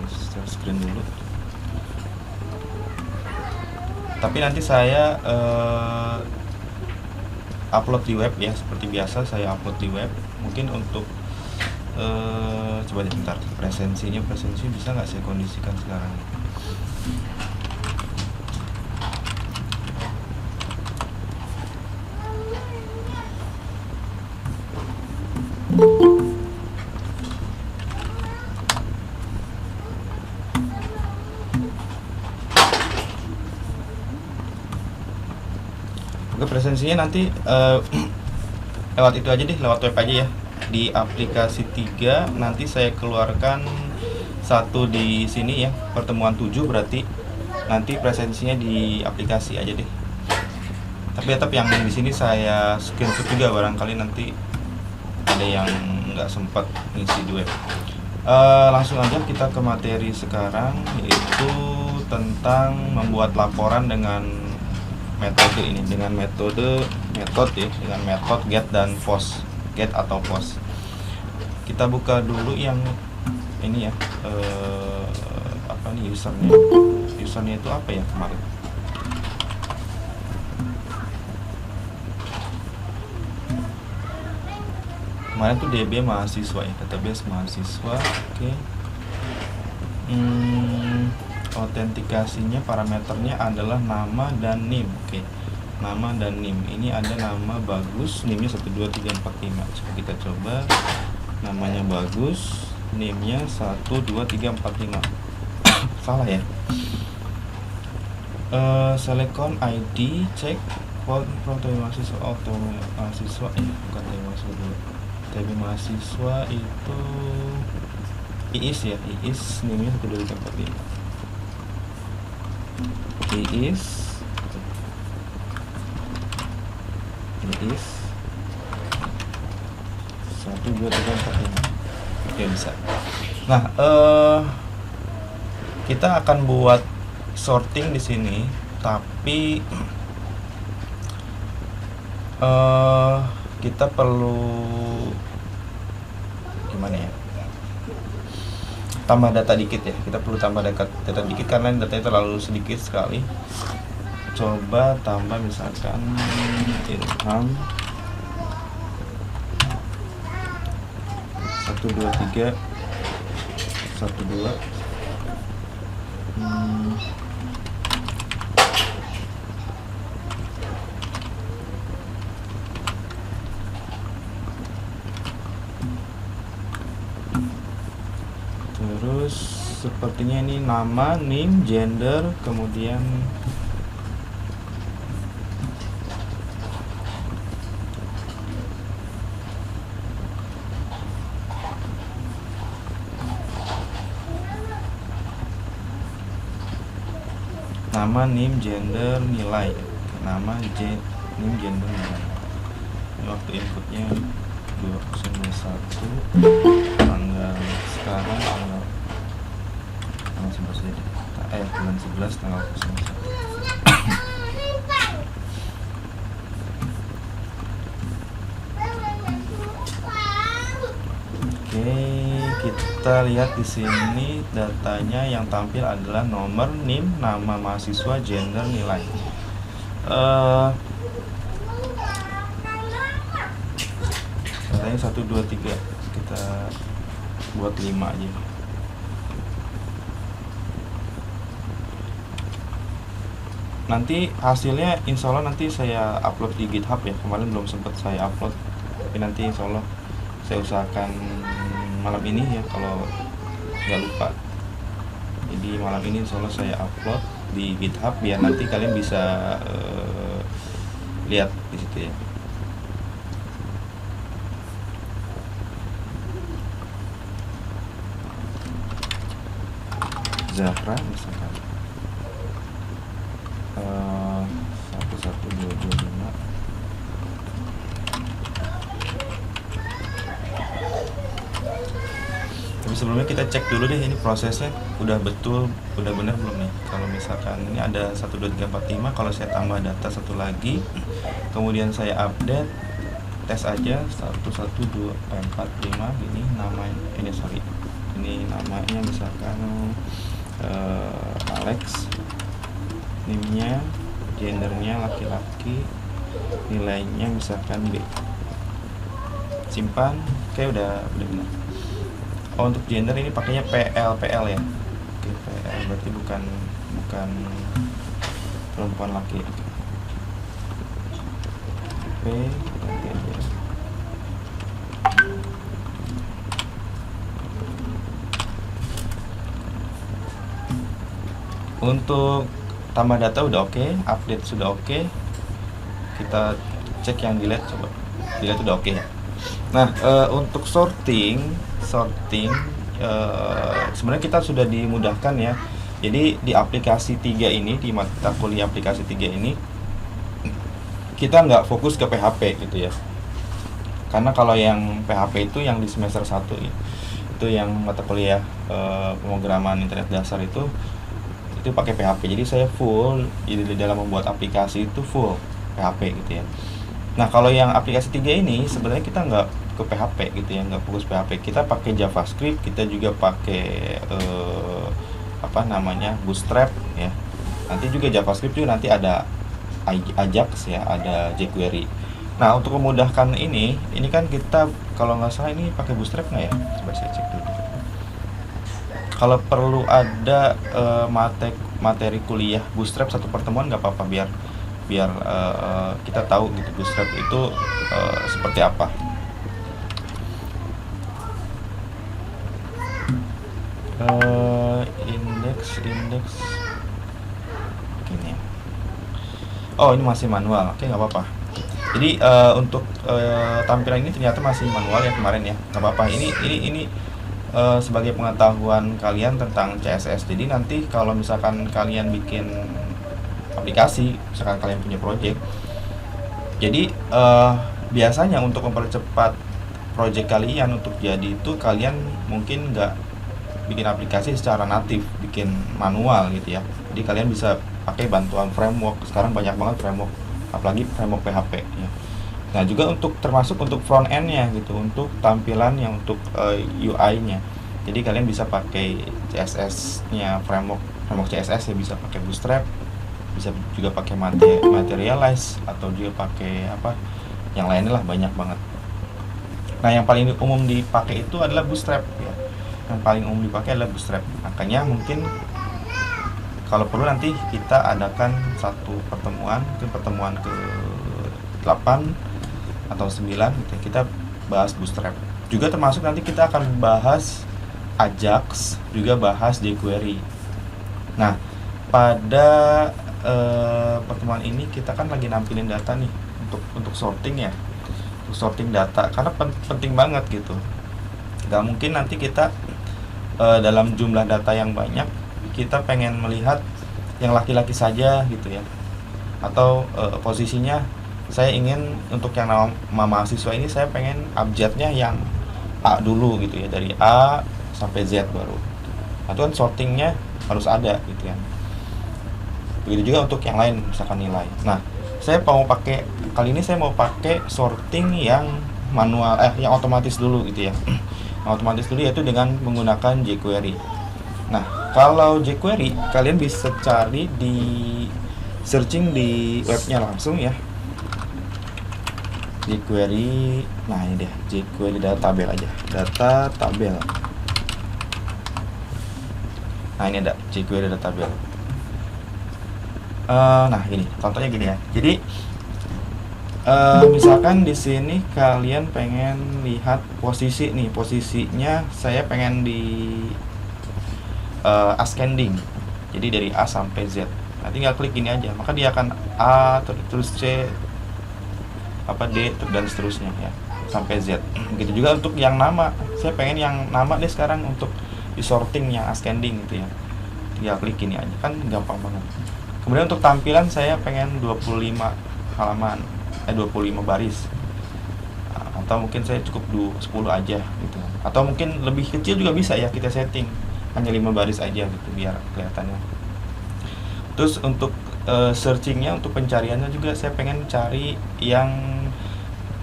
share screen dulu. Tapi nanti saya upload di web ya, seperti biasa saya upload di web. Mungkin untuk coba deh bentar, presensi bisa nggak saya kondisikan sekarang. Oke, presensinya nanti lewat itu aja deh, lewat web aja ya. Di aplikasi 3 nanti saya keluarkan satu di sini ya, pertemuan 7 berarti nanti presensinya di aplikasi aja deh. Tapi tetap yang di sini saya screenshot juga, barangkali nanti ada yang nggak sempat ngisi di web. Langsung aja kita ke materi sekarang, yaitu tentang membuat laporan dengan metode ini, dengan metode get dan post, get atau post. Kita buka dulu yang ini ya, apa nih usernya itu apa ya kemarin? Kemarin tuh DB mahasiswa ya, database mahasiswa. Oke. Autentikasinya parameternya adalah nama dan NIM. Oke. Nama dan NIM. Ini ada nama bagus, NIM-nya 12345. Coba kita coba. Namanya bagus, NIM-nya 12345. Salah ya. Select ID, cek from mahasiswa, mahasiswa ya, bukan mahasiswa dulu. TB mahasiswa itu IIS ya, IIS NIM-nya 12345. IIS 12345. Oke, bisa. Nah, kita akan buat sorting di sini, tapi kita perlu gimana ya? Tambah data dikit ya, kita perlu tambah data dikit karena datanya terlalu sedikit sekali. Coba tambah misalkan Ilham 123 12. Terus sepertinya ini nama, NIM, gender, kemudian nama, NIM, gender, nilai. Nama, NIM, gender, nilai. Ini waktu inputnya 2021, tanggal sekarang tanggal 11 ya, bulan 11 tanggal 01. Oke, kita lihat di sini datanya yang tampil adalah nomor, NIM, nama mahasiswa, gender, nilai. Datanya 1 2 3, kita buat 5 aja. Nanti hasilnya insya Allah nanti saya upload di GitHub ya, kemarin belum sempat saya upload, tapi nanti insya Allah saya usahakan malam ini ya, kalau nggak lupa. Jadi malam ini insya Allah saya upload di GitHub biar nanti kalian bisa lihat di situ ya. Zahra misalkan 11225. Tapi sebelumnya kita cek dulu deh ini prosesnya udah betul, udah benar belum nih. Kalau misalkan ini ada 12345, kalau saya tambah data satu lagi, kemudian saya update, tes aja 11245 ini namanya, ini sini namanya misalkan Alex, name-nya, gendernya laki-laki, nilainya misalkan B. Simpan. Oke, udah benar. Oh, untuk gender ini pakainya PL ya. Oke, PL berarti bukan perempuan laki. P ganti aja. Untuk tambah data udah oke, update sudah oke. Kita cek yang delete, coba. Delete udah oke ya. Nah, untuk sorting sebenarnya kita sudah dimudahkan ya. Jadi di aplikasi 3 ini, di mata kuliah aplikasi 3 ini, kita nggak fokus ke PHP gitu ya. Karena kalau yang PHP itu yang di semester 1 itu yang mata kuliah pemrograman internet dasar itu pakai PHP. Jadi saya full di dalam membuat aplikasi itu full PHP gitu ya. Nah, kalau yang aplikasi 3 ini sebenarnya kita nggak ke PHP gitu ya, nggak fokus PHP. Kita pakai JavaScript, kita juga pakai Bootstrap ya. Nanti juga JavaScript juga nanti ada Ajax ya, ada jQuery. Nah, untuk memudahkan ini kan kita kalau nggak salah ini pakai Bootstrap nggak ya? Coba saya cek dulu. Kalau perlu ada materi kuliah Bootstrap satu pertemuan nggak apa-apa, biar kita tahu gitu Bootstrap itu seperti apa. Indeks ini ya. Oh, ini masih manual. Oke, nggak apa-apa. Jadi untuk tampilan ini ternyata masih manual ya kemarin ya. Nggak apa-apa. Ini sebagai pengetahuan kalian tentang CSS. Jadi nanti kalau misalkan kalian bikin aplikasi, misalkan kalian punya project, jadi biasanya untuk mempercepat project kalian untuk jadi itu kalian mungkin nggak bikin aplikasi secara natif, bikin manual gitu ya. Jadi kalian bisa pakai bantuan framework. Sekarang banyak banget framework, apalagi framework PHP ya. Nah, juga termasuk untuk front end-nya gitu, untuk tampilan yang untuk UI-nya. Jadi kalian bisa pakai CSS-nya, framework CSS ya, bisa pakai Bootstrap, bisa juga pakai Materialize, atau juga pakai yang lainnya lah, banyak banget. Nah, yang paling umum dipakai itu adalah Bootstrap ya. Yang paling umum dipakai adalah Bootstrap. Makanya mungkin kalau perlu nanti kita adakan satu pertemuan, mungkin pertemuan ke-8 atau 9 gitu, kita bahas Bootstrap. Juga termasuk nanti kita akan bahas Ajax, juga bahas jQuery. Nah, pada pertemuan ini kita kan lagi nampilin data nih untuk sorting ya, untuk sorting data, karena penting banget gitu. Gak mungkin nanti kita dalam jumlah data yang banyak kita pengen melihat yang laki-laki saja gitu ya, atau posisinya saya ingin untuk yang nama mahasiswa ini saya pengen abjadnya yang A dulu gitu ya, dari A sampai Z baru. Itu kan sortingnya harus ada gitu ya. Begitu juga untuk yang lain, misalkan nilai. Nah, kali ini saya mau pakai sorting yang manual, yang otomatis dulu gitu ya. Yang otomatis dulu yaitu dengan menggunakan jQuery. Nah, kalau jQuery kalian bisa cari di searching di webnya langsung ya. jQuery, nah ini deh, jQuery data tabel aja, data tabel. Nah, ini ada jQuery data tabel. Nah, ini contohnya gini ya. Jadi misalkan di sini kalian pengen lihat posisi nih, posisinya saya pengen di ascending. Jadi dari A sampai Z. Nah, tinggal klik ini aja, maka dia akan A terus C, D dan seterusnya ya, sampai Z. Begitu juga untuk yang nama, saya pengen yang nama deh sekarang untuk di sorting yang ascending gitu ya. Tinggal klik ini aja, kan gampang banget. Kemudian untuk tampilan saya pengen 25 halaman, 25 baris, atau mungkin saya cukup 10 aja gitu, atau mungkin lebih kecil juga bisa ya, kita setting hanya 5 baris aja gitu biar kelihatannya. Terus untuk searchingnya, untuk pencariannya juga saya pengen cari yang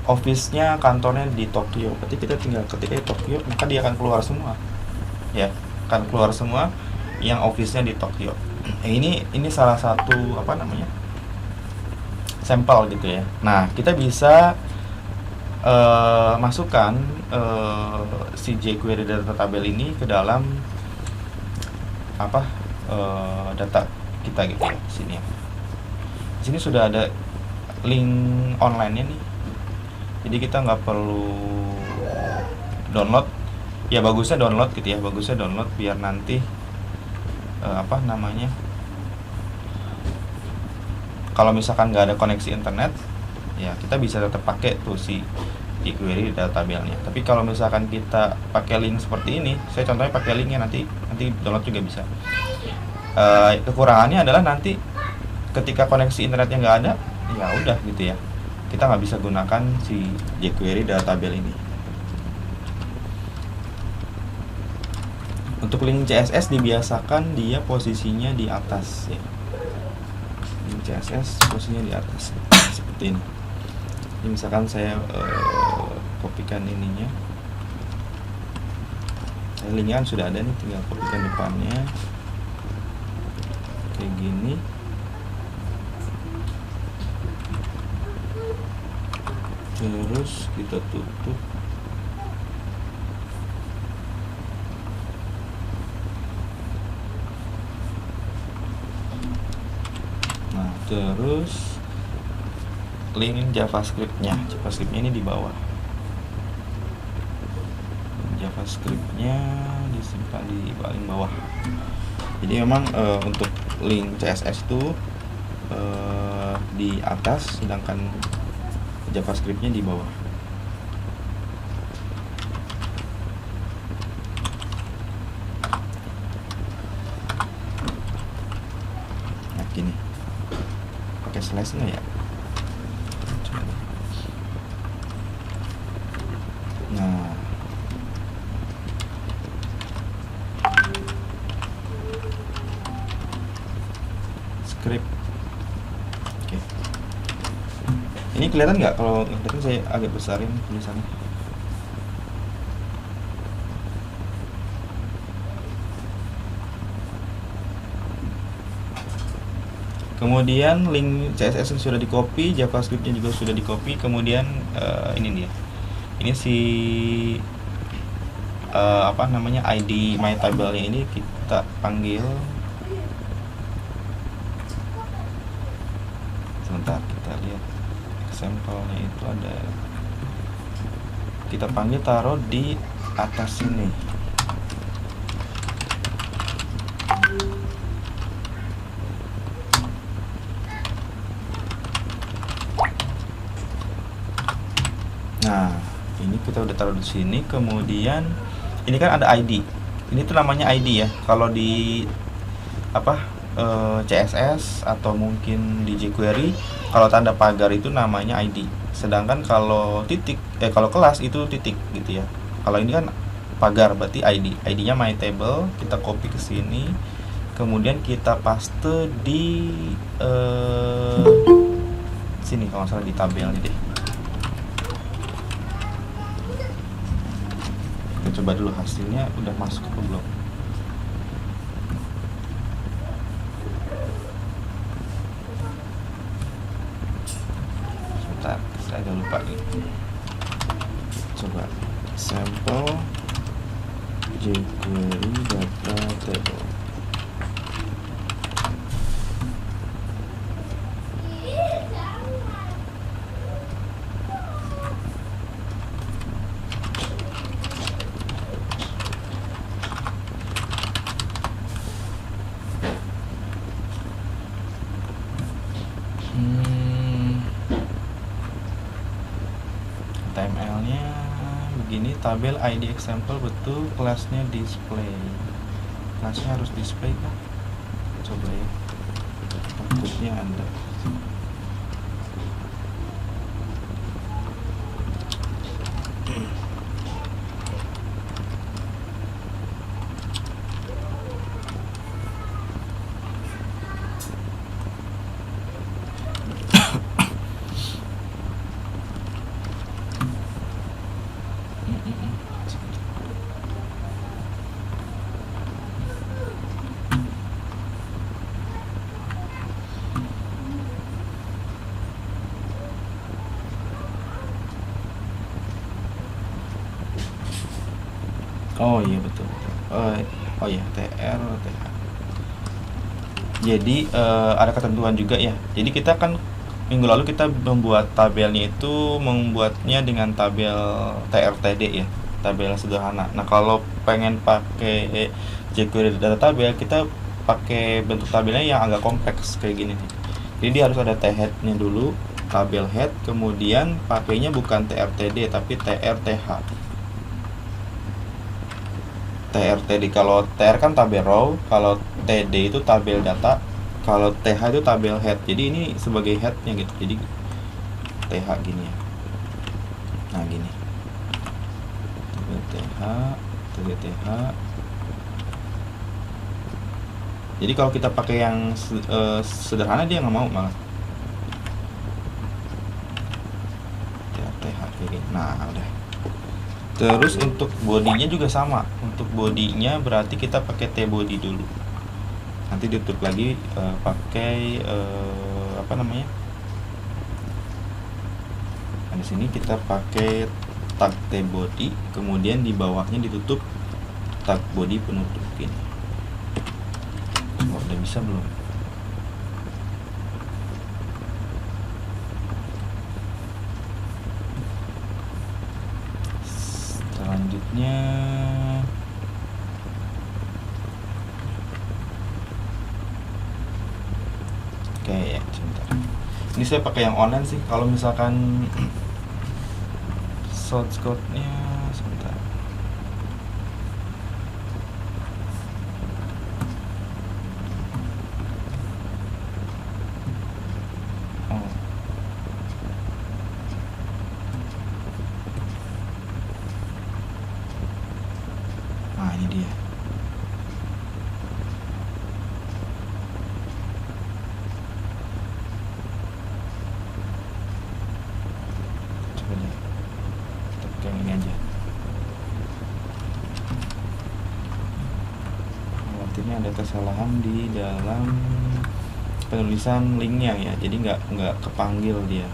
office-nya, kantornya di Tokyo. Berarti kita tinggal ketik Tokyo, maka dia akan keluar semua ya, akan keluar semua yang office-nya di Tokyo. Ini salah satu apa namanya, sampel gitu ya. Nah, kita bisa masukkan si jQuery data tabel ini ke dalam apa data kita gitu ya. Sini ya. Di sini sudah ada link online-nya nih. Jadi kita nggak perlu download. Ya bagusnya download gitu ya. Bagusnya download biar nanti apa namanya, kalau misalkan nggak ada koneksi internet, ya kita bisa tetap pakai tuh si jQuery data tabelnya. Tapi kalau misalkan kita pakai link seperti ini, saya contohnya pakai linknya, nanti download juga bisa. Kekurangannya adalah nanti ketika koneksi internetnya nggak ada, ya udah gitu ya, kita nggak bisa gunakan si jQuery data tabel ini. Untuk link CSS dibiasakan dia posisinya di atas ya. Link CSS posisinya di atas seperti ini. Ini misalkan saya kopikan ininya, linknya kan sudah ada nih, tinggal kopikan depannya kayak gini. Terus kita tutup. Nah, terus link JavaScript-nya ini di bawah. JavaScript-nya disimpan di paling bawah. Jadi memang untuk link CSS itu di atas, sedangkan JavaScript-nya di bawah. Nah, gini. Pakai slash nggak ya? Nah, script. Oke. Ini kelihatan nggak? Kalau kelihatan saya agak besarin tulisannya. Kemudian link CSS sudah di copy, JavaScript-nya juga sudah di copy. Kemudian ini dia. Ini si apa namanya, ID my table-nya ini kita panggil. Sebentar, kita lihat sampelnya itu ada. Kita panggil, taruh di atas sini. Nah, ini kita udah taruh di sini. Kemudian ini kan ada ID. Ini tuh namanya ID ya. Kalau di apa CSS atau mungkin di jQuery, kalau tanda pagar itu namanya ID. Sedangkan kalau kalau kelas itu titik gitu ya. Kalau ini kan pagar, berarti ID. ID-nya my table. Kita copy ke sini. Kemudian kita paste di sini, kalau nggak salah di tabelnya deh. Kita coba dulu hasilnya udah masuk atau belum. Sebentar, saya agak lupa nih. Coba sampel jQuery data table. HTML-nya begini, tabel ID example betul, kelasnya display. Kelasnya harus display kan? Coba ya. Outputnya ada. Oh iya betul betul. Oh iya, TR TH. Jadi ada ketentuan juga ya. Jadi kita kan minggu lalu kita membuat tabelnya itu membuatnya dengan tabel TRTD ya, tabel sederhana. Nah kalau pengen pakai jQuery data tabel, kita pakai bentuk tabelnya yang agak kompleks kayak gini nih. Jadi dia harus ada T-head-nya dulu, tabel head, kemudian pakainya bukan TRTD tapi TRTH. TRTD, kalau TR kan tabel row, kalau TD itu tabel data, kalau TH itu tabel head. Jadi ini sebagai headnya gitu. Jadi TH gini ya. Nah gini. Tabel TH, tabel TH. Jadi kalau kita pakai yang sederhana dia nggak mau malah. TH kayak gini. Nah udah. Terus untuk bodinya juga sama. Untuk bodinya berarti kita pakai T body dulu. Nanti ditutup lagi pakai apa namanya? Nah, di sini kita pakai tag T body, kemudian di bawahnya ditutup tag body penutup gini. Oh, udah bisa belum? Selanjutnya oke ya, sebentar. Ini saya pakai yang online sih. Kalau misalkan source code-nya sebentar. Oh. Nah, ini dia. Coba deh. Tekan ini aja. Artinya ada kesalahan di dalam penulisan linknya ya, jadi nggak kepanggil dia.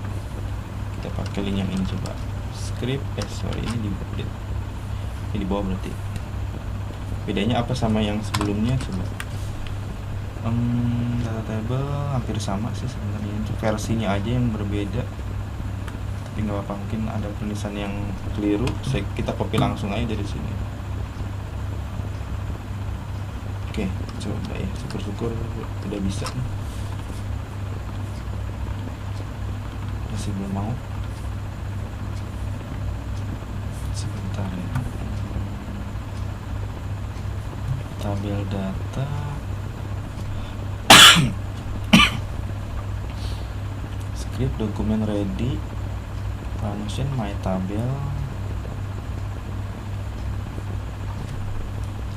Kita pakai link yang ini coba. Script sorry, ini di bawah berarti. Bedanya apa sama yang sebelumnya coba? Data table hampir sama sih sebenarnya, versinya aja yang berbeda. Tapi nggak apa-apa, mungkin ada penulisan yang keliru. Kita copy langsung aja dari sini. Oke, coba ya, syukur-syukur udah bisa nih. Masih belum mau. Sebentar ya. Tabel data. Script dokumen ready. Function my tabel.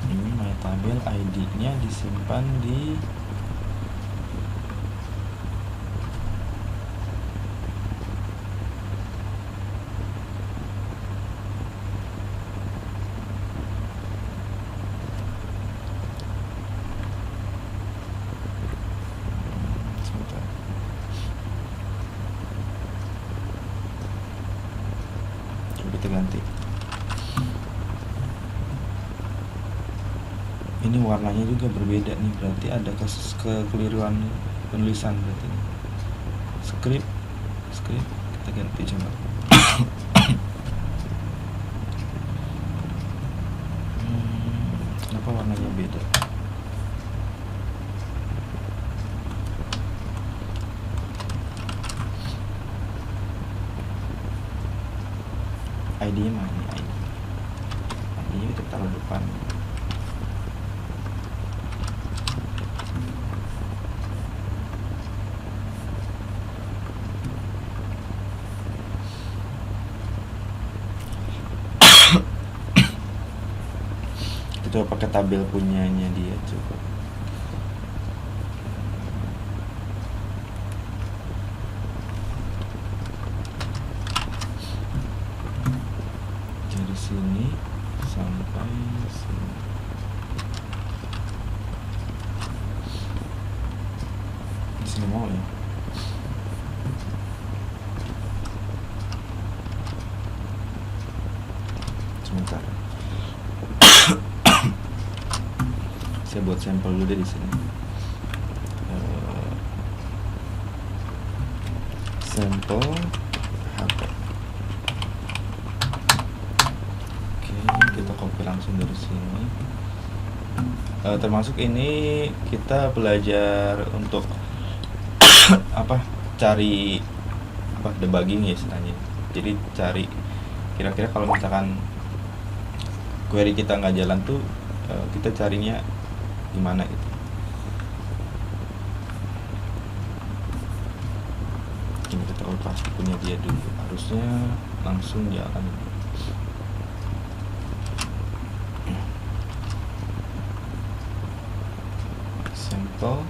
Ini my tabel, ID-nya disimpan di sebentar. Coba kita ganti. Ini warnanya juga berbeda nih, berarti ada kekeliruan penulisan berarti. Script kita ganti coba. Kenapa warnanya beda? ID-nya mana nih? ID-nya kita taruh depan. Kita coba pakai tabel punyanya dia coba. Dari sini sampai sini. Di sini mau ya. Sebentar. Saya buat sampel dulu deh di sini. Sampel HP. Oke, kita copy langsung dari sini. Termasuk ini kita belajar untuk cari debugging ya istilahnya. Jadi cari kira-kira kalau misalkan query kita nggak jalan tuh, kita carinya gimana gitu. Ini kita pasti punya dia dulu, harusnya langsung jalan. Sampel.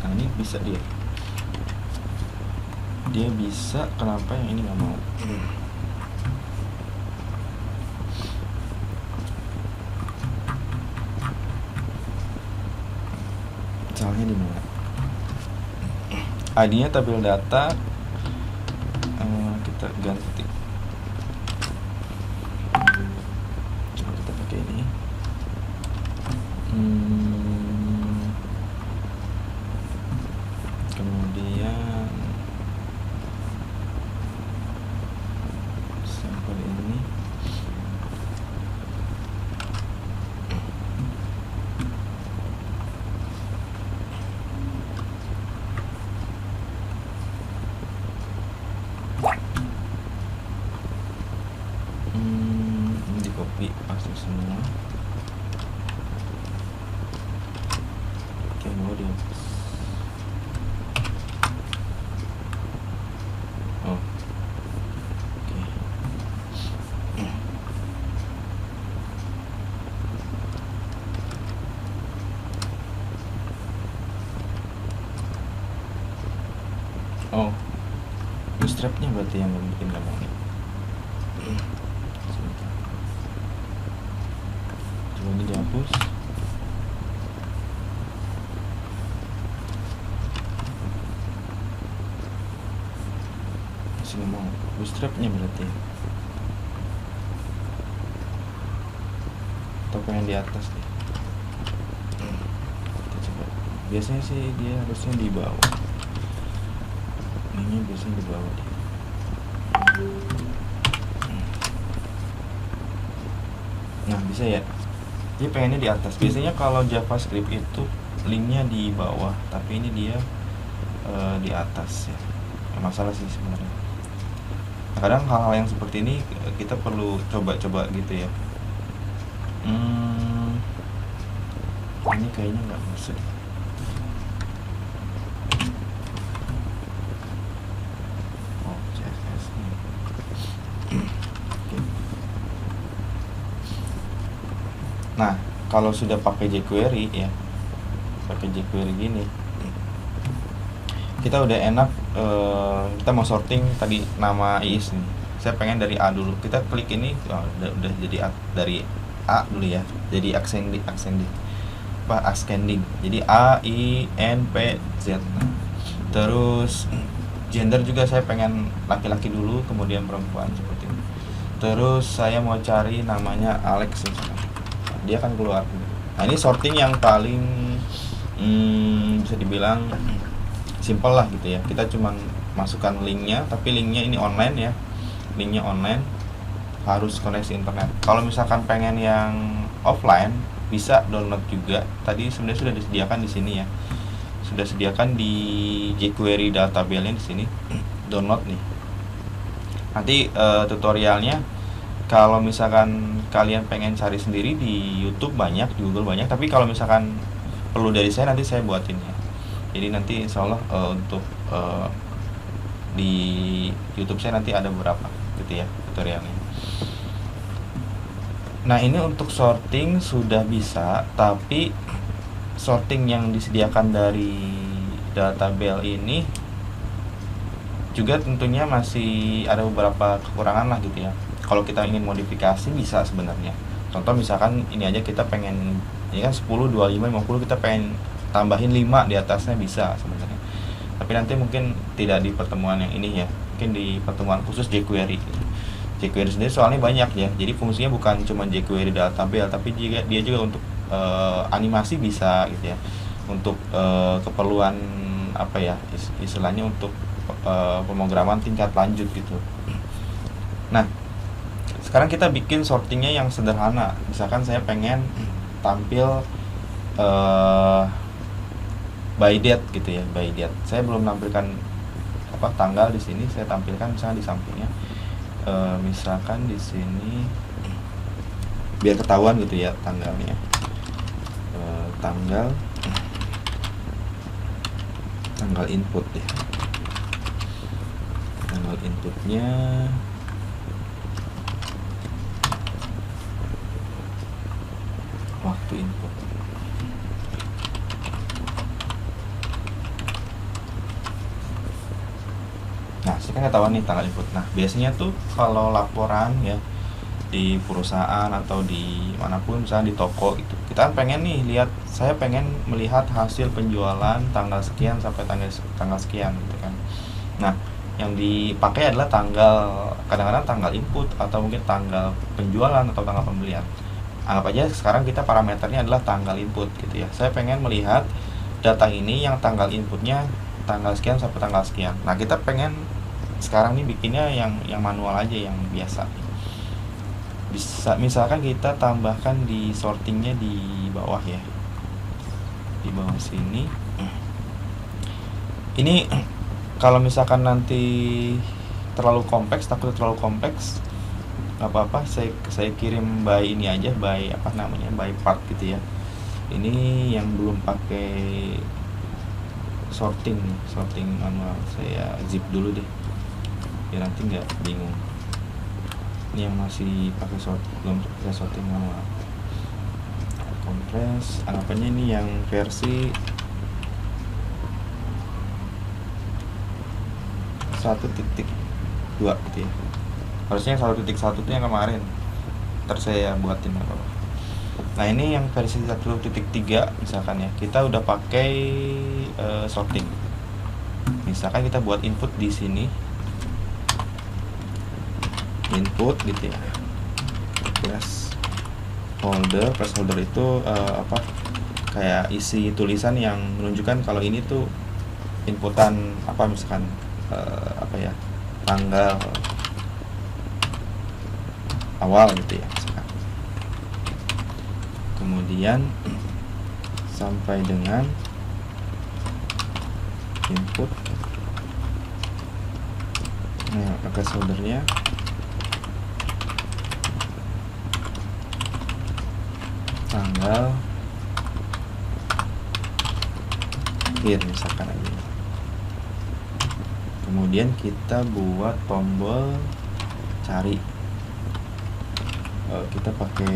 Nah ini bisa dia bisa, kenapa yang ini nggak mau? Salahnya di mana? ID-nya tabel data, kita ganti. Coba kita pakai ini. Kemudian sampel ini. Ini di copy paste semua. Oke, mau dihapus. Bootstrapnya berarti yang bikin nggak mau. Coba ini dihapus. Masih nggak mau. Bootstrapnya berarti. Atau yang di atas deh. Kita coba. Biasanya sih dia harusnya di bawah. Ini biasanya di bawah deh. Nah bisa ya, dia pengennya di atas. Biasanya kalau JavaScript itu linknya di bawah, tapi ini dia di atas ya. Masalah sih sebenarnya. Kadang hal-hal yang seperti ini kita perlu coba-coba gitu ya. Ini kayaknya nggak bisa. Nah, kalau sudah pakai jQuery ya, pakai jQuery gini, kita udah enak. Kita mau sorting tadi nama IIS nih. Saya pengen dari A dulu. Kita klik ini, udah jadi dari A dulu ya. Jadi ascending. Jadi A, I, N, P, Z. Terus gender juga saya pengen laki-laki dulu, kemudian perempuan seperti ini. Terus saya mau cari namanya Alex misalnya. Dia akan keluar. Nah ini sorting yang paling bisa dibilang simple lah gitu ya. Kita cuman masukkan linknya, tapi linknya ini online ya. Linknya online, harus koneksi internet. Kalau misalkan pengen yang offline, bisa download juga. Tadi sebenarnya sudah disediakan di sini ya. Sudah sediakan di jQuery database-nya di sini. Download nih. Nanti tutorialnya kalau misalkan kalian pengen cari sendiri di YouTube banyak, di Google banyak, tapi kalau misalkan perlu dari saya nanti saya buatin ya. Jadi nanti insya Allah untuk di YouTube saya nanti ada beberapa gitu ya tutorialnya. Nah ini untuk sorting sudah bisa, tapi sorting yang disediakan dari database ini juga tentunya masih ada beberapa kekurangan lah gitu ya. Kalau kita ingin modifikasi bisa sebenarnya. Contoh misalkan ini aja kita pengen, ini kan 10, 25, 50, kita pengen tambahin 5 di atasnya bisa sebenarnya. Tapi nanti mungkin tidak di pertemuan yang ini ya, mungkin di pertemuan khusus jQuery gitu. jQuery sendiri soalnya banyak ya, jadi fungsinya bukan cuma jQuery database, tapi juga dia juga untuk animasi bisa gitu ya, untuk keperluan apa ya, istilahnya untuk pemrograman tingkat lanjut gitu. Nah, sekarang kita bikin sortingnya yang sederhana. Misalkan saya pengen tampil by date gitu ya, by date. Saya belum menampilkan apa tanggal di sini, saya tampilkan misalnya di sampingnya. Misalkan di sini biar ketahuan gitu ya tanggalnya. Tanggal input ya. Tanggal inputnya waktu input. Nah, saya kan ketahuan nih tanggal input. Nah, biasanya tuh kalau laporan ya di perusahaan atau di manapun, misalnya di toko gitu, kita pengen nih lihat, saya pengen melihat hasil penjualan tanggal sekian sampai tanggal sekian gitu kan. Nah, yang dipakai adalah kadang-kadang tanggal input atau mungkin tanggal penjualan atau tanggal pembelian. Anggap aja sekarang kita parameternya adalah tanggal input gitu ya. Saya pengen melihat data ini yang tanggal inputnya tanggal sekian sampai tanggal sekian. Nah, kita pengen sekarang nih bikinnya yang manual aja, yang biasa. Bisa misalkan kita tambahkan di sortingnya di bawah ya, di bawah sini. Ini kalau misalkan nanti terlalu kompleks, takut terlalu kompleks, nggak apa-apa, saya kirim by ini aja, by apa namanya, by part gitu ya. Ini yang belum pakai sorting manual, saya zip dulu deh biar nanti nggak bingung. Ini yang masih belum pakai sorting manual. Kompres, anggapannya ini yang versi 1.2 gitu ya. Harusnya 1.1 itu yang kemarin. Ntar saya buatin apa. Nah, ini yang versi 1.3 misalkan ya. Kita udah pakai sorting. Misalkan kita buat input di sini. Input gitu ya. Placeholder itu kayak isi tulisan yang menunjukkan kalau ini tuh inputan apa, misalkan tanggal awal gitu ya misalkan. Kemudian sampai dengan input, nah placeholdernya tanggal akhir misalkan aja. Kemudian kita buat tombol cari. Kita pakai,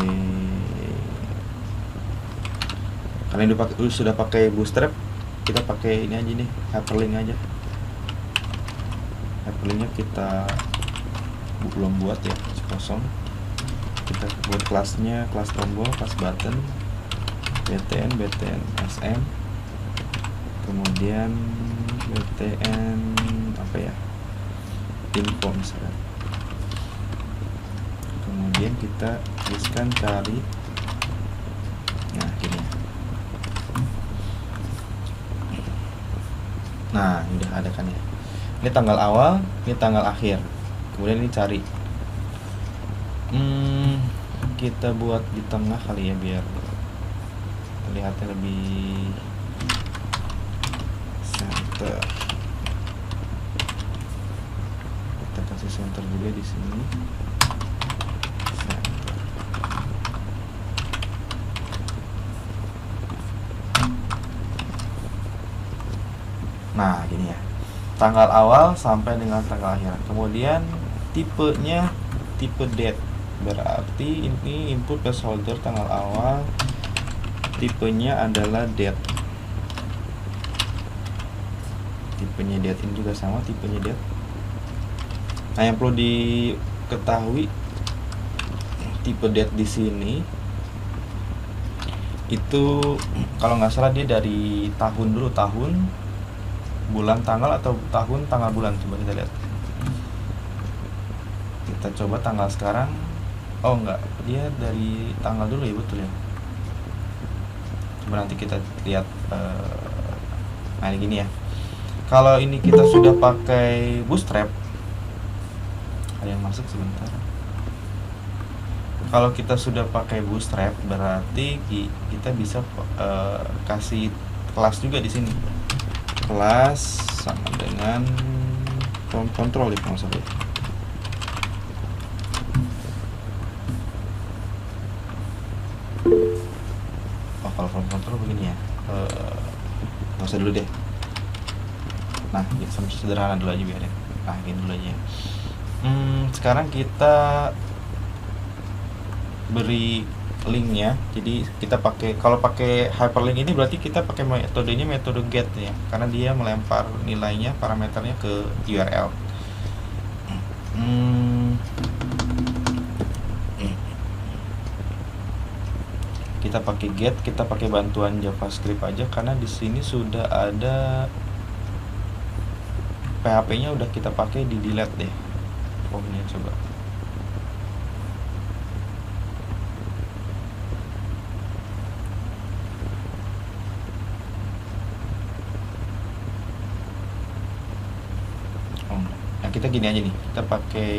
kalian sudah pakai Bootstrap, kita pakai ini aja nih, hyperlink aja. Hyperlinknya kita belum buat ya, kosong. Kita buat kelasnya, kelas tombol, kelas button, btn sm, kemudian btn info misalnya. Kemudian kita tuliskan cari. Nah, gini. Nah, udah ada kan ya. Ini tanggal awal, ini tanggal akhir. Kemudian ini cari. Kita buat di tengah kali ya biar terlihatnya lebih center. Kita kasih center juga di sini. Center. Nah, gini ya. Tanggal awal sampai dengan tanggal akhir. Kemudian tipenya tipe date. Berarti ini input placeholder tanggal awal, tipenya adalah date. Tipenya date ini juga sama, tipenya date. Nah, yang perlu diketahui, tipe date di sini itu kalau nggak salah dia dari tahun dulu, tahun, bulan, tanggal, atau tahun, tanggal, bulan. Coba kita lihat. Kita coba tanggal sekarang. Oh enggak, dia dari tanggal dulu ya, betul ya. Coba nanti kita lihat. Nah ini gini ya. Kalau ini kita sudah pakai bootstrap, ada yang masuk sebentar. Kalau kita sudah pakai bootstrap, berarti kita bisa kasih kelas juga di sini. Kelas sama dengan form control ya, kalau salah. Oh, kalau form control begini ya. Nggak usah dulu deh. Nah, sederhana dulu aja biarin. Nah, gini dulu aja. Sekarang kita beri linknya. Jadi kita pakai, kalau pakai hyperlink ini berarti kita pakai metodenya metode get ya, karena dia melempar nilainya, parameternya ke URL. Kita pakai get, kita pakai bantuan JavaScript aja karena di sini sudah ada PHP-nya, udah kita pakai di delete deh formnya. Coba nah kita gini aja nih, kita pakai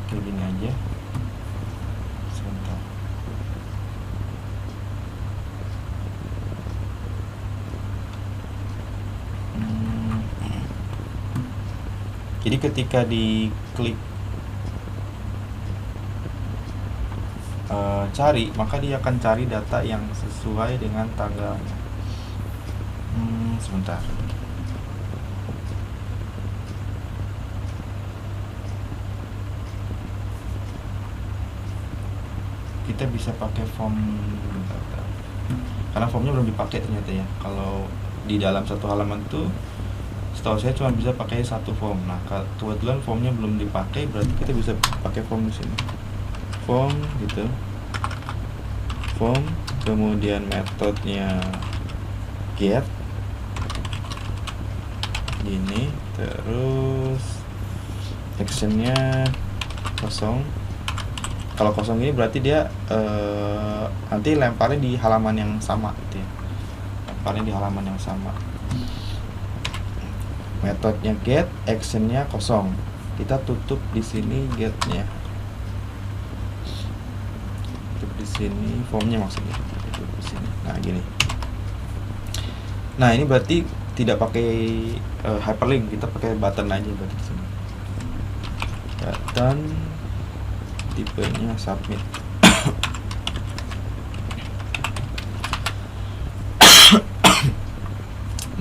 kayak gini aja. Sebentar. Jadi ketika diklik cari, maka dia akan cari data yang sesuai dengan tanggalnya. Sebentar. Kita bisa pakai form, karena formnya belum dipakai ternyata ya. Kalau di dalam satu halaman tuh setahu saya cuma bisa pakai satu form. Nah, kebetulan formnya belum dipakai, berarti kita bisa pakai form di sini. Form gitu. Form, kemudian metodenya get gini, terus actionnya kosong. Kalau kosong ini berarti dia nanti lemparnya di halaman yang sama gitu ya. Lemparnya di halaman yang sama. Metodenya get, actionnya kosong. Kita tutup di sini getnya. Tutup di sini formnya maksudnya. Tutup di sini. Nah gini. Nah ini berarti tidak pakai hyperlink, kita pakai button aja berarti di sini. Button, tipenya submit.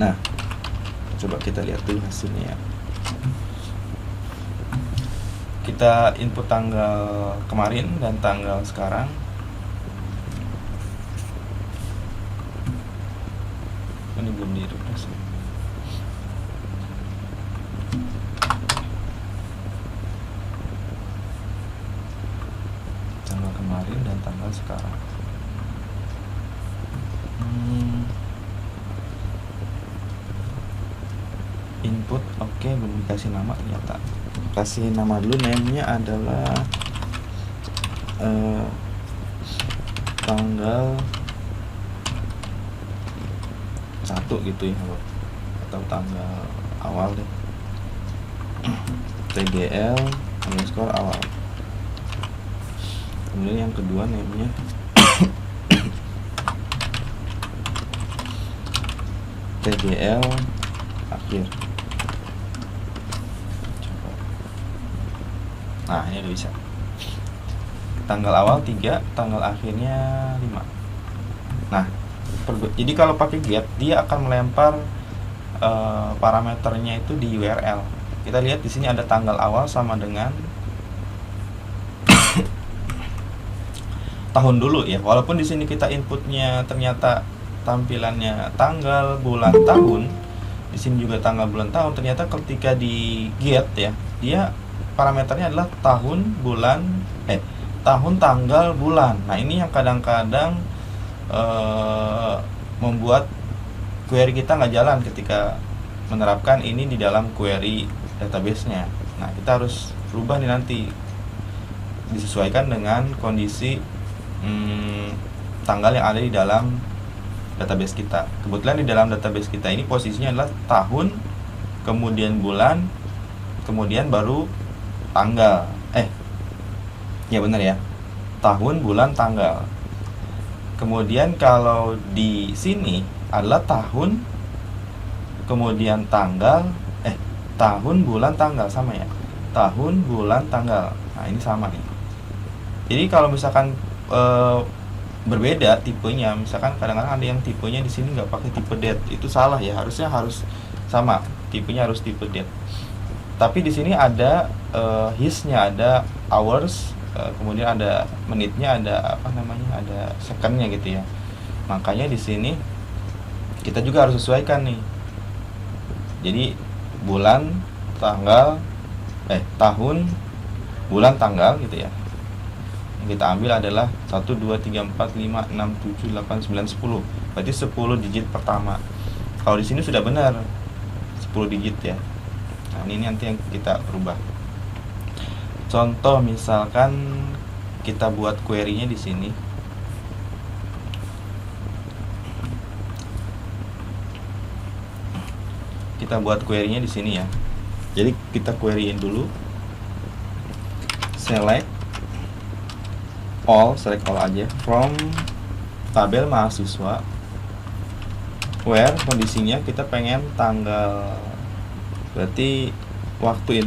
Nah, coba kita lihat dulu hasilnya. Kita input tanggal kemarin dan tanggal sekarang. Ini belum direfresh. Tanggal kemarin dan tanggal sekarang. Input oke, belum dikasih nama ternyata. Kasih nama dulu, name-nya adalah tanggal 1 gitu ya, atau tanggal awal deh. TGL underscore awal. Kemudian yang kedua name-nya TGL akhir. Coba. Nah ini udah bisa. Tanggal awal 3, tanggal akhirnya 5. Nah jadi kalau pakai get, dia akan melempar parameternya itu di URL. Kita lihat di sini ada tanggal awal sama dengan tahun dulu ya. Walaupun di sini kita inputnya ternyata tampilannya tanggal, bulan, tahun. Di sini juga tanggal, bulan, tahun. Ternyata ketika di get ya, dia parameternya adalah tahun, bulan, tahun, tanggal, bulan. Nah ini yang kadang-kadang membuat query kita nggak jalan ketika menerapkan ini di dalam query database-nya. Nah, kita harus rubah nih nanti, disesuaikan dengan kondisi tanggal yang ada di dalam database kita. Kebetulan di dalam database kita ini posisinya adalah tahun, kemudian bulan, kemudian baru tanggal. Ya benar ya, tahun, bulan, tanggal. Kemudian kalau di sini adalah tahun, kemudian tanggal, tahun, bulan, tanggal, sama ya, tahun, bulan, tanggal. Nah, ini sama nih. Jadi kalau misalkan berbeda tipenya, misalkan kadang-kadang ada yang tipenya di sini nggak pakai tipe date, itu salah ya, harusnya harus sama, tipenya harus tipe date. Tapi di sini ada his-nya, ada hours, kemudian ada menitnya, ada ada second-nya gitu ya. Makanya di sini kita juga harus sesuaikan nih. Jadi bulan, tanggal, tahun, bulan, tanggal gitu ya. Yang kita ambil adalah 1, 2, 3, 4, 5, 6, 7, 8, 9, 10. Berarti 10 digit pertama. Kalau di sini sudah benar 10 digit ya. Nah, ini nanti yang kita rubah. Contoh misalkan kita buat query-nya di sini. Kita buat query-nya di sini ya. Jadi kita query-in dulu. Select all aja from tabel mahasiswa, where kondisinya kita pengen tanggal, berarti waktu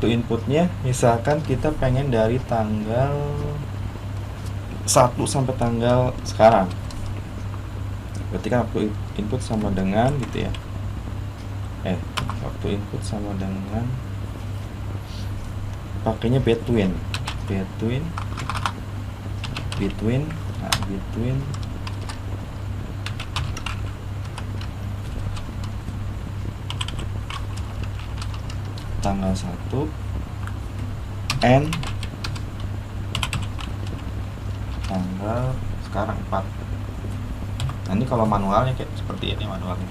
inputnya misalkan kita pengen dari tanggal 1 sampai tanggal sekarang, berarti kan waktu input sama dengan gitu ya, waktu input sama dengan pakainya between tanggal 1 and tanggal sekarang 4. Nah, ini kalau manualnya kayak seperti ini manualnya.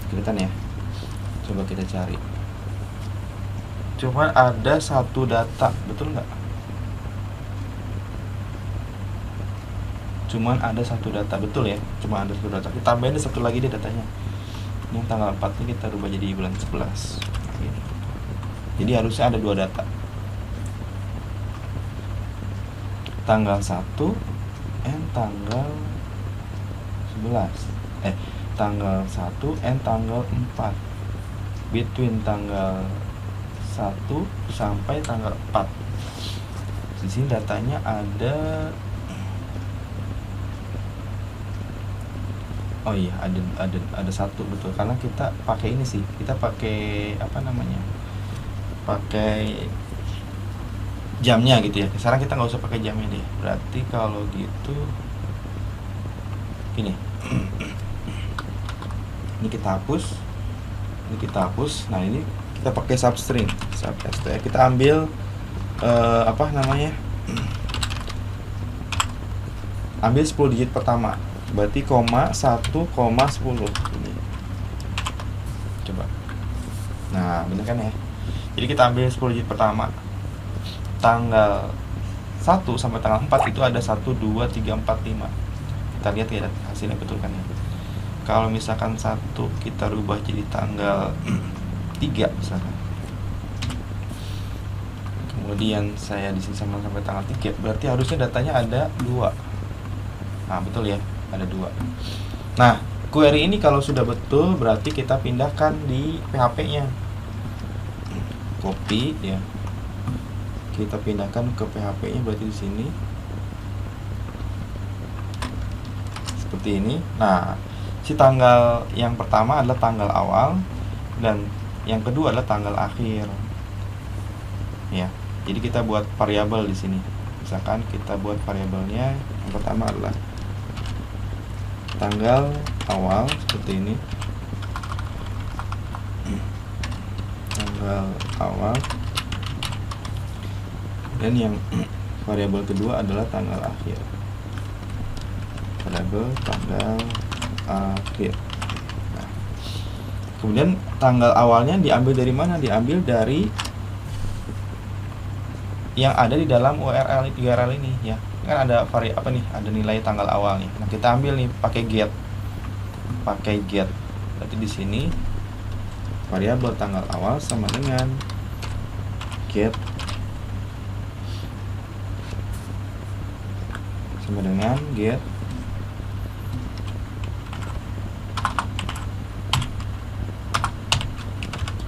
Kelihatan ya? Coba kita cari. Cuma ada satu data, betul nggak? Cuman ada satu data, betul ya? Cuma ada satu data. Kita tambahin satu lagi deh datanya. Yang tanggal 4 ini kita rubah jadi bulan 11. Ini. Jadi harusnya ada 2 data. Tanggal 1 and tanggal 11. Tanggal 1 and tanggal 4. Between tanggal 1 sampai tanggal 4. Di sini datanya ada, oh iya, ada satu, betul, karena kita pakai ini sih, kita pakai pakai jamnya gitu ya. Sekarang kita nggak usah pakai jamnya deh. Berarti kalau gitu ini ini kita hapus, nah ini kita pakai substring. Kita ambil ambil 10 digit pertama, berarti koma 1, 10 ini. Coba. Nah, bener kan ya? Jadi kita ambil 10 digit pertama, tanggal 1 sampai tanggal 4 itu ada 1, 2, 3, 4, 5. Kita lihat ya hasilnya, betul kan ya? Kalau misalkan 1 kita rubah jadi tanggal 3 misalkan, kemudian saya di sini sampai tanggal 3, berarti harusnya datanya ada 2. Nah, betul ya, ada 2. Nah, query ini kalau sudah betul berarti kita pindahkan di PHP-nya. Copy ya. Kita pindahkan ke PHP-nya, berarti di sini. Seperti ini. Nah, si tanggal yang pertama adalah tanggal awal dan yang kedua adalah tanggal akhir. Ya. Jadi kita buat variabel di sini. Misalkan kita buat variabelnya yang pertama adalah tanggal awal, seperti ini. Tanggal awal. Dan yang variabel kedua adalah tanggal akhir. Variabel tanggal akhir. Nah, kemudian tanggal awalnya diambil dari mana? Diambil dari yang ada di dalam URL ini ya. Kan ada apa nih? Ada nilai tanggal awal nih. Nah, kita ambil nih pakai get. Berarti di sini variabel tanggal awal sama dengan get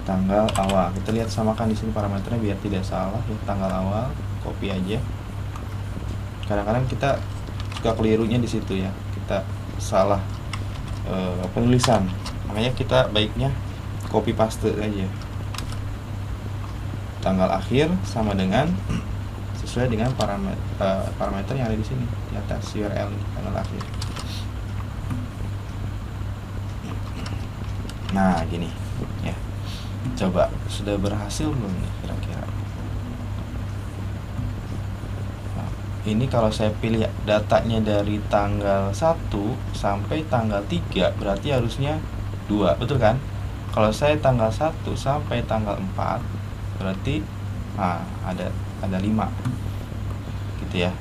tanggal awal. Kita lihat samakan di sini parameternya biar tidak salah ya, tanggal awal, copy aja. Kadang-kadang kita suka kelirunya di situ ya, kita salah penulisan. Makanya kita baiknya copy paste aja. Tanggal akhir sama dengan sesuai dengan parameter yang ada di sini di atas URL ini, tanggal akhir. Nah, gini ya. Coba sudah berhasil belum nih kira-kira? Nah, ini kalau saya pilih datanya dari tanggal 1 sampai tanggal 3 berarti harusnya 2, betul kan? Kalau saya tanggal 1 sampai tanggal 4 berarti ada 5 gitu ya.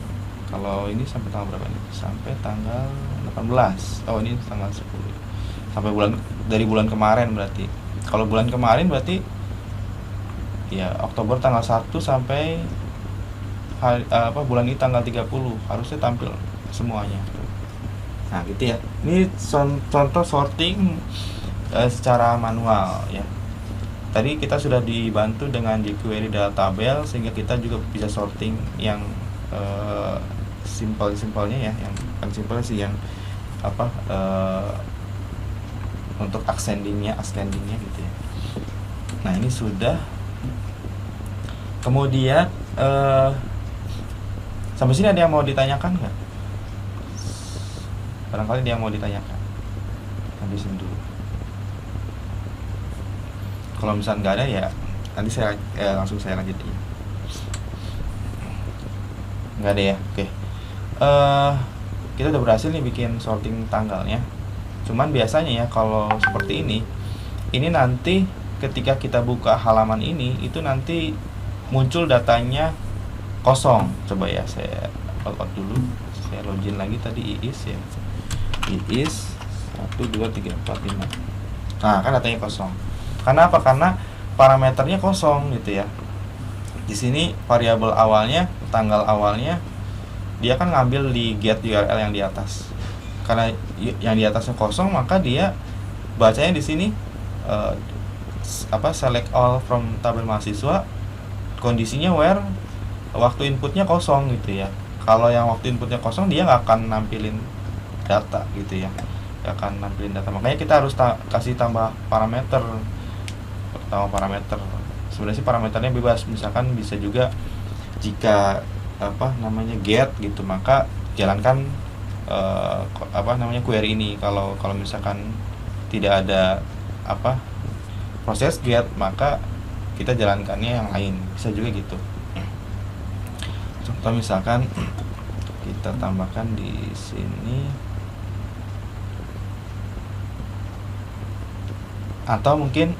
Kalau ini sampai tanggal berapa nih? Sampai tanggal 18. Oh, ini tanggal 10. Sampai dari bulan kemarin berarti. Kalau bulan kemarin berarti ya Oktober tanggal 1 sampai bulan ini tanggal 30 harusnya tampil semuanya. Nah, gitu ya. Ini contoh sorting secara manual ya. Tadi kita sudah dibantu dengan jQuery data tabel sehingga kita juga bisa sorting yang simpelnya ya, yang bukan simpel sih, yang untuk ascendingnya gitu ya. Nah, ini sudah. Kemudian sampai sini ada yang mau ditanyakan nggak? Barangkali dia mau ditanyakan. Habisin dulu. Kalau misalnya nggak ada ya nanti saya langsung saya lanjutin. Nggak ada ya, oke. Kita udah berhasil nih bikin sorting tanggalnya. Cuman biasanya ya kalau seperti ini nanti ketika kita buka halaman ini itu nanti muncul datanya kosong. Coba ya saya logout dulu, saya login lagi tadi iis ya, iis 1 2 3 4 5. Nah, kan datanya kosong. Karena apa? Karena parameternya kosong gitu ya. Di sini variabel awalnya, tanggal awalnya dia kan ngambil di get URL yang di atas. Karena yang di atasnya kosong, maka dia bacanya di sini select all from tabel mahasiswa, kondisinya where waktu inputnya kosong gitu ya. Kalau yang waktu inputnya kosong dia nggak akan nampilin data gitu ya, nggak akan nampilin data. Makanya kita harus kasih tambah parameter. Sebenarnya sih parameternya bebas, misalkan bisa juga jika get gitu, maka jalankan query ini. Kalau misalkan tidak ada proses get, maka kita jalankannya yang lain, bisa juga gitu. Contoh misalkan kita tambahkan di sini, atau mungkin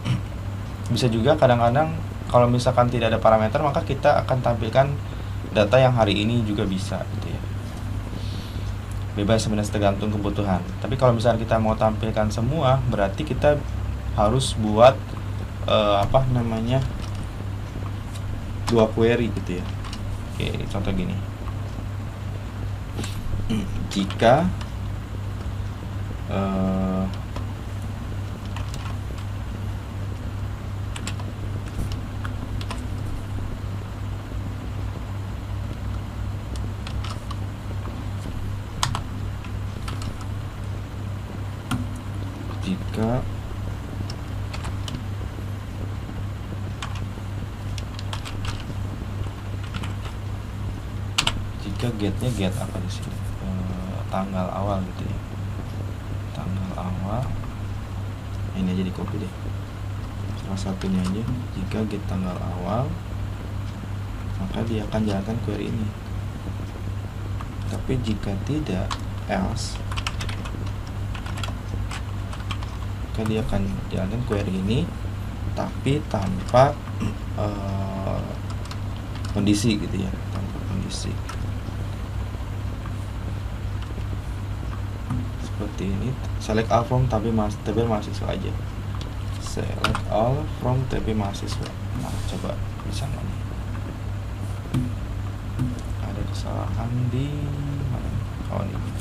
bisa juga kadang-kadang kalau misalkan tidak ada parameter, maka kita akan tampilkan data yang hari ini juga bisa gitu ya. Bebas sebenarnya, tergantung kebutuhan. Tapi kalau misalkan kita mau tampilkan semua, berarti kita harus buat dua query gitu ya. Oke, contoh gini. Jika getnya get apa di sini, tanggal awal gitu ya, tanggal awal. Ini aja di copy deh, salah satunya aja. Jika get tanggal awal, maka dia akan jalankan query ini. Tapi jika tidak, else, maka dia akan jalankan query ini tapi tanpa kondisi gitu ya, tanpa kondisi seperti ini. Select all from tabel mahasiswa aja, select all from tabel mahasiswa. Nah, coba bisa nggak nih? Ada kesalahan di mana? Oh, ini.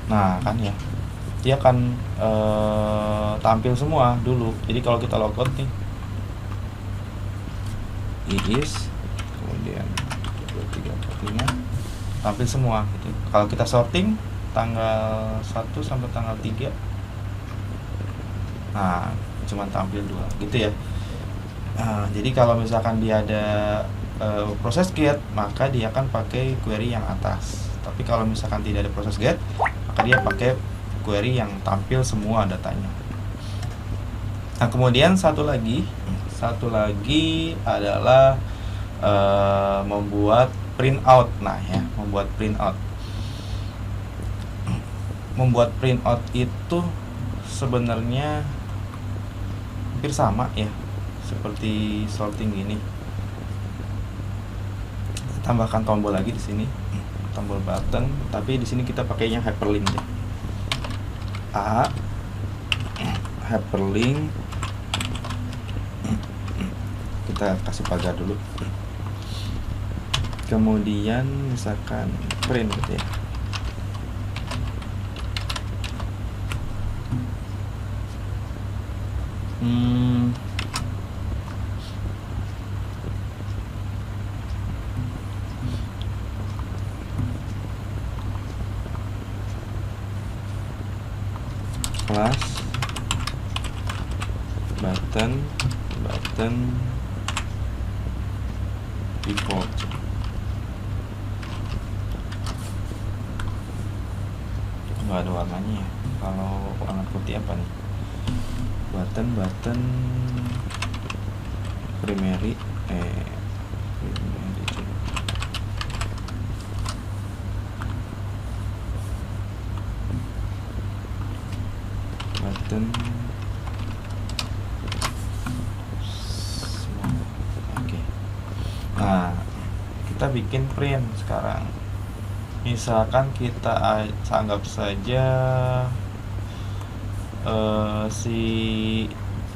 Nah, kan ya, dia akan tampil semua dulu. Jadi kalau kita logout nih, is, kemudian 2, 3, 4, 5, tampil semua gitu. Kalau kita sorting tanggal 1 sampai tanggal 3, nah cuma tampil 2 gitu ya. Jadi kalau misalkan dia ada proses get, maka dia akan pakai query yang atas. Tapi kalau misalkan tidak ada proses get, maka dia pakai query yang tampil semua datanya. Nah, kemudian satu lagi adalah membuat printout. Nah ya, membuat printout itu sebenarnya hampir sama ya, seperti sorting gini. Tambahkan tombol lagi di sini, tombol button, tapi di sini kita pakainya hyperlink ya. Hyperlink, kita kasih pagar dulu, kemudian misalkan print gitu ya. Class button default. Nggak ada warnanya ya. Kalau warna putih apa nih? Button primary button. Oke. Nah, kita bikin print sekarang. Misalkan kita anggap saja si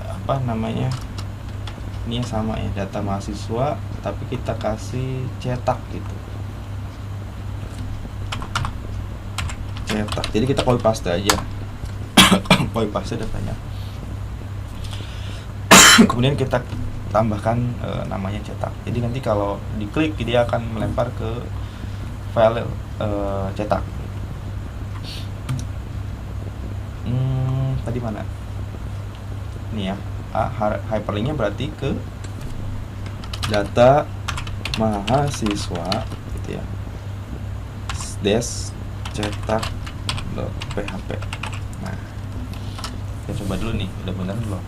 apa namanya, ini yang sama ya, data mahasiswa, tapi kita kasih cetak gitu, cetak. Jadi kita copy paste aja, copy paste datanya. Kemudian kita tambahkan namanya cetak. Jadi nanti kalau diklik dia akan melempar ke file cetak. Tadi mana? Ini ya, hyperlinknya berarti ke data mahasiswa gitu ya, dash cetak.php. Nah, kita coba dulu nih, udah bener belum?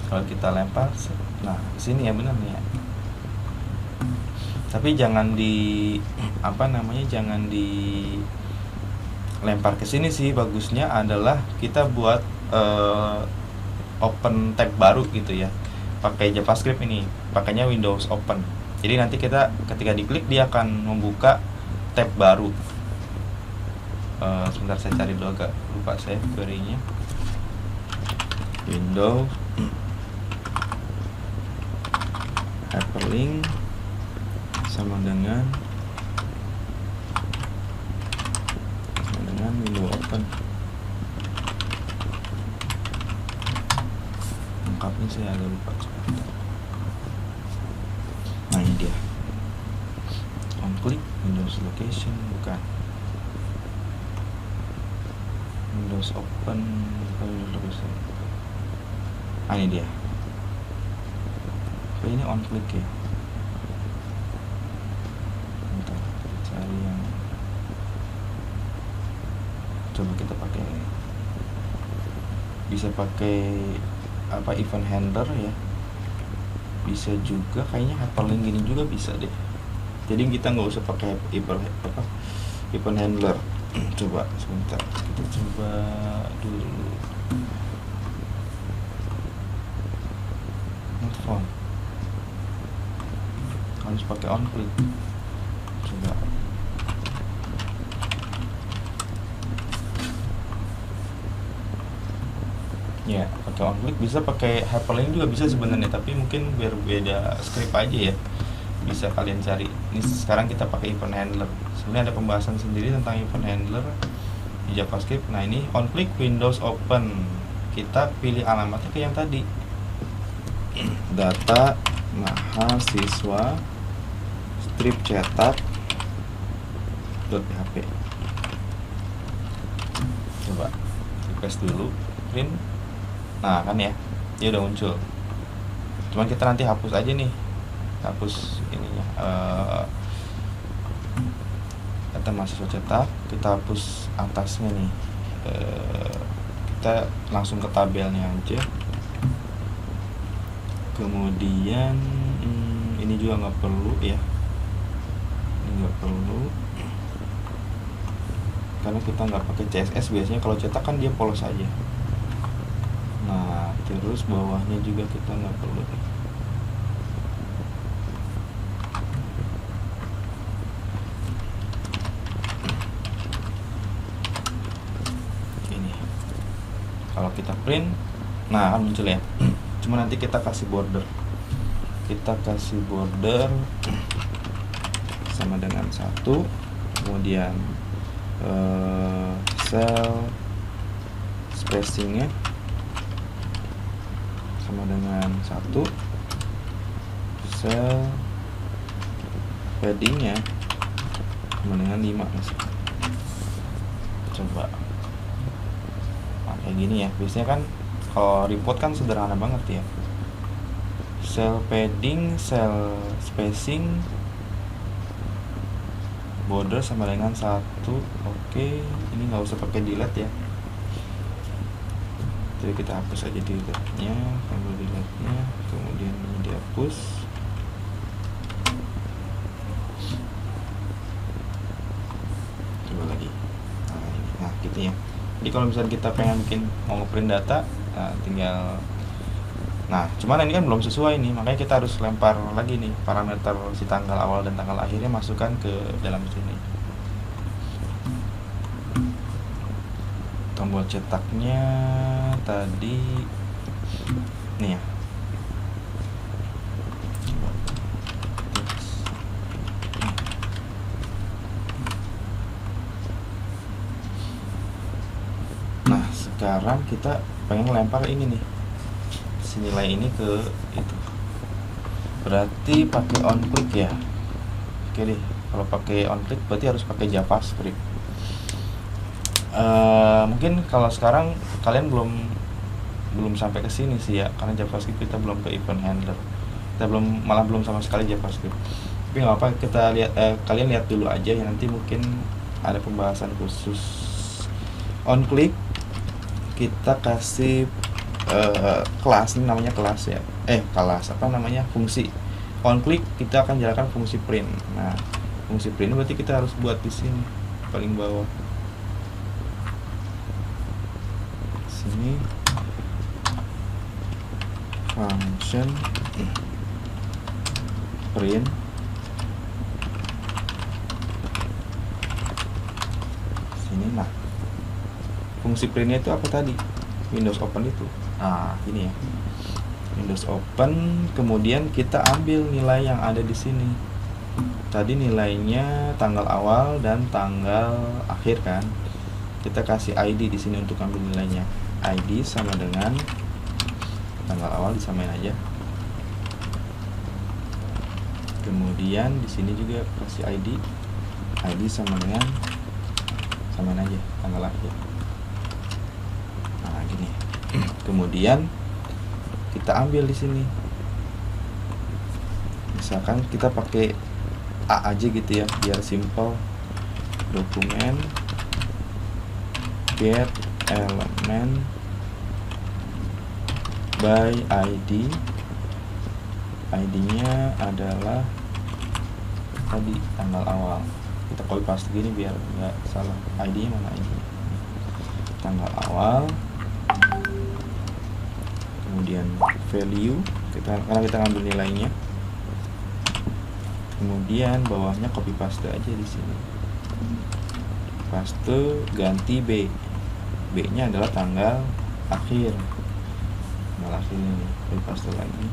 Kalau kita lempar, nah sini ya bener nih ya. Tapi jangan jangan lempar ke sini sih. Bagusnya adalah kita buat open tab baru gitu ya, pakai JavaScript ini, pakainya Windows Open. Jadi nanti kita ketika diklik dia akan membuka tab baru. Sebentar saya cari dulu, agak lupa saya query-nya. Windows hyperlink sama dengan Windows Open. Lengkapnya saya agak lupa. Nah, ini dia. On click Windows location, bukan Windows Open, Windows location. Nah, ini dia. Ini on click ya. Bentar, cari yang coba kita pakai, bisa pakai apa, event handler ya, bisa juga kayaknya hyperlink gini juga bisa deh. Jadi kita nggak usah pakai event handler, Coba sebentar, kita coba dulu. Not found. Harus pakai on click. Coba. Ya, pakai on click, bisa pakai hyperlink juga bisa sebenarnya, tapi mungkin biar beda script aja ya. Bisa kalian cari. Ini sekarang kita pakai event handler. Sebenarnya ada pembahasan sendiri tentang event handler di JavaScript. Nah, ini on click Windows Open. Kita pilih alamatnya ke yang tadi. Data mahasiswa strip cetak .php. Coba request dulu, print. Nah, kan ya, dia udah muncul. Cuman kita nanti hapus aja nih, hapus ininya, data mahasiswa cetak. Kita hapus atasnya nih, kita langsung ke tabelnya aja. Kemudian ini juga nggak perlu ya, ini nggak perlu karena kita nggak pakai CSS. Biasanya kalau cetak kan dia polos aja. Nah, terus bawahnya juga kita nggak perlu. Ini kalau kita print, nah akan muncul ya. Cuma nanti kita kasih border. Kita kasih border sama dengan 1, kemudian cell spacingnya sama dengan 1, cell paddingnya sama dengan 5 misalnya. Coba kayak gini ya. Biasanya kan kalau report kan sederhana banget ya. Cell padding, cell spacing, border sama dengan 1. Oke, ini nggak usah pakai delete ya. Jadi kita hapus aja delete-nya, tombol delete-nya, kemudian ini dihapus. Coba lagi. Nah, ini. Nah, gitu ya. Jadi kalau misalnya kita pengen mau ngeprint data, nah, tinggal. Nah, cuman ini kan belum sesuai nih, makanya kita harus lempar lagi nih parameter si tanggal awal dan tanggal akhirnya, masukkan ke dalam sini. Tombol cetaknya tadi nih ya. Nah, sekarang kita pengen lempar ini nih, si nilai ini ke itu. Berarti pakai on click ya. Oke deh, kalau pakai on click berarti harus pakai JavaScript. Mungkin kalau sekarang kalian belum sampai ke sini sih ya, karena JavaScript kita belum ke event handler. Kita malah belum sama sekali JavaScript. Tapi nggak apa, kita lihat, kalian lihat dulu aja ya, nanti mungkin ada pembahasan khusus. On click kita kasih kelas, ini namanya kelas ya. Kelas apa namanya? Fungsi. On click kita akan jalankan fungsi print. Nah, fungsi print berarti kita harus buat di sini paling bawah. Sini function print sini. Nah, fungsi printnya itu apa tadi? Windows Open itu. Nah, ini ya, Windows Open. Kemudian kita ambil nilai yang ada di sini. Tadi nilainya tanggal awal dan tanggal akhir kan. Kita kasih ID di sini untuk ambil nilainya. ID sama dengan tanggal awal, disamain aja. Kemudian di sini juga kasih ID. ID sama dengan, samain aja tanggal akhir. Nah, gini. Kemudian kita ambil di sini. Misalkan kita pakai A aja gitu ya, biar simple. Dokumen get element by ID. ID-nya adalah tadi tanggal awal. kita copy paste gini biar nggak salah. ID-nya mana ID? Tanggal awal, kemudian value karena kita ngambil nilainya, kemudian bawahnya copy paste aja di sini, paste ganti B nya adalah tanggal akhir, ini copy paste lagi.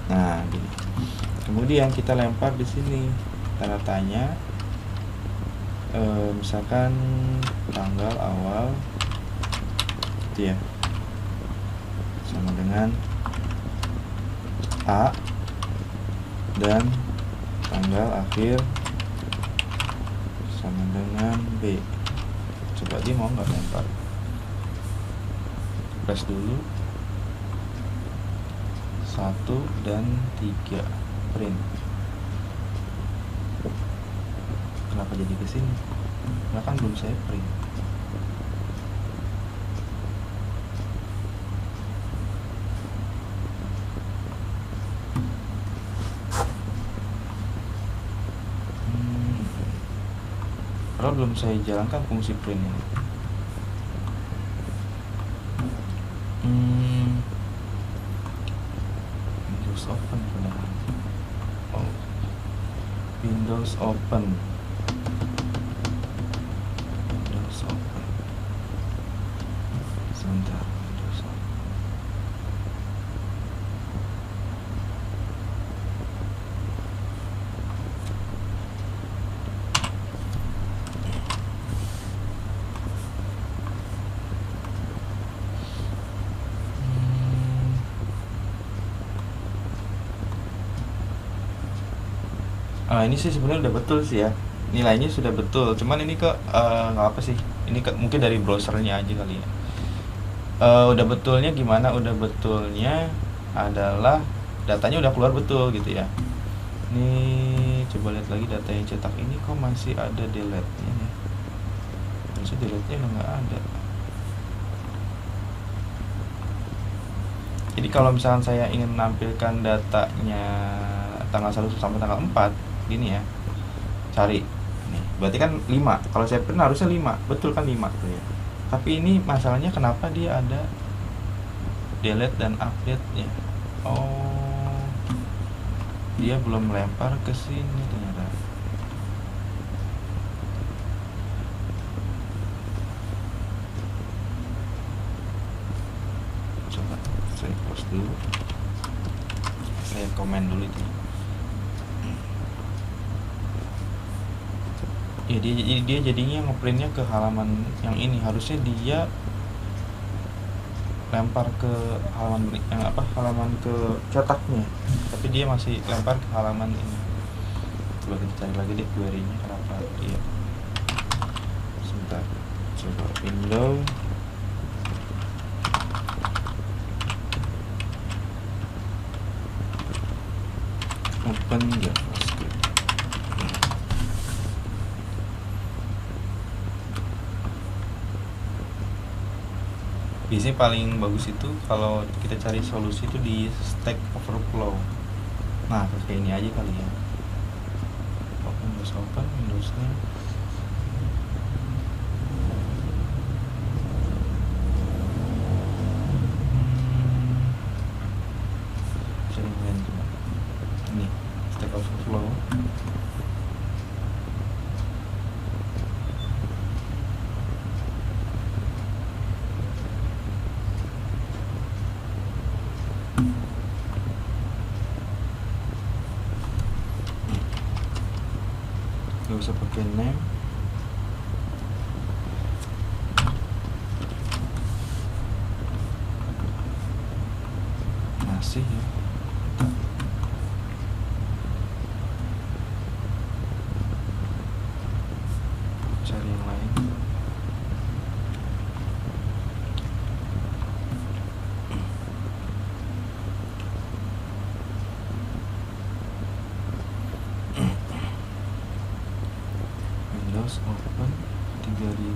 Nah gini. Kemudian kita lempar di sini tanda tanya, misalkan tanggal awal itu ya sama dengan A dan tanggal akhir sama dengan B. Coba dia mau nggak lempar, press dulu 1 dan 3, print. Kenapa jadi ke sini? Karena kan belum saya print. Kalau belum saya jalankan fungsi print ini. Windows open benar. Oh, Windows open. Sebentar, Windows open. Ini sih sebenarnya udah betul sih ya, nilainya sudah betul, cuman ini kok nggak apa sih, ini mungkin dari browsernya aja kali ya. Udah betulnya gimana? Udah betulnya adalah datanya udah keluar betul gitu ya. Ini coba lihat lagi data yang cetak ini kok masih ada delete-nya ya. Maksudnya delete-nya udah nggak ada. Jadi kalau misalkan saya ingin menampilkan datanya tanggal 1 sampai tanggal 4 gini ya, cari nih, berarti kan 5, kalau saya print harusnya 5, betul kan 5 tuh ya. Tapi ini masalahnya kenapa dia ada delete dan update nya. Oh, dia belum melempar ke sini ternyata. Coba saya close dulu, saya komen dulu itu. Ya dia jadinya ngeprintnya ke halaman yang ini, harusnya dia lempar ke halaman yang halaman ke cetaknya, tapi dia masih lempar ke halaman ini. Coba kita cari lagi deh query-nya kenapa dia. Sebentar, coba window open JavaScript. Biasanya paling bagus itu kalau kita cari solusi itu di Stack Overflow. Nah, kayak ini aja kali ya. Open Windowsnya. Sering main cuma. Ini Stack Overflow. Gak usah pakai name, masih ya. Cari yang lain. Windows Open 3000.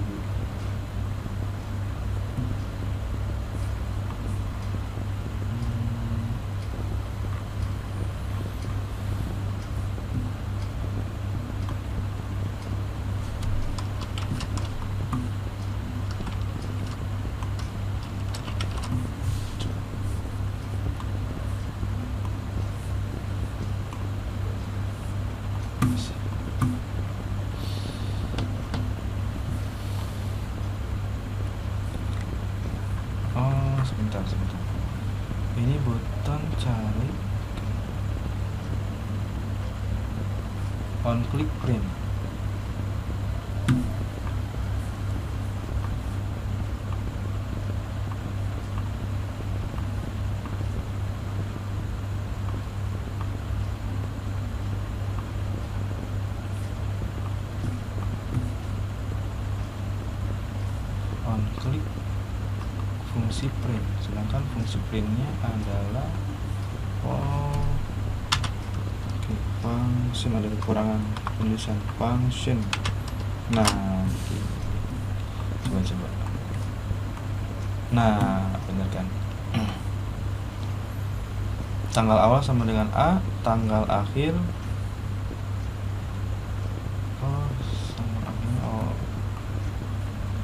sebentar. Ini button cari on click print. On click fungsi print, sedangkan fungsi printnya adalah function, ada kekurangan penulisan function. Nah, coba. Nah, bener kan? Tanggal awal sama dengan A, tanggal akhir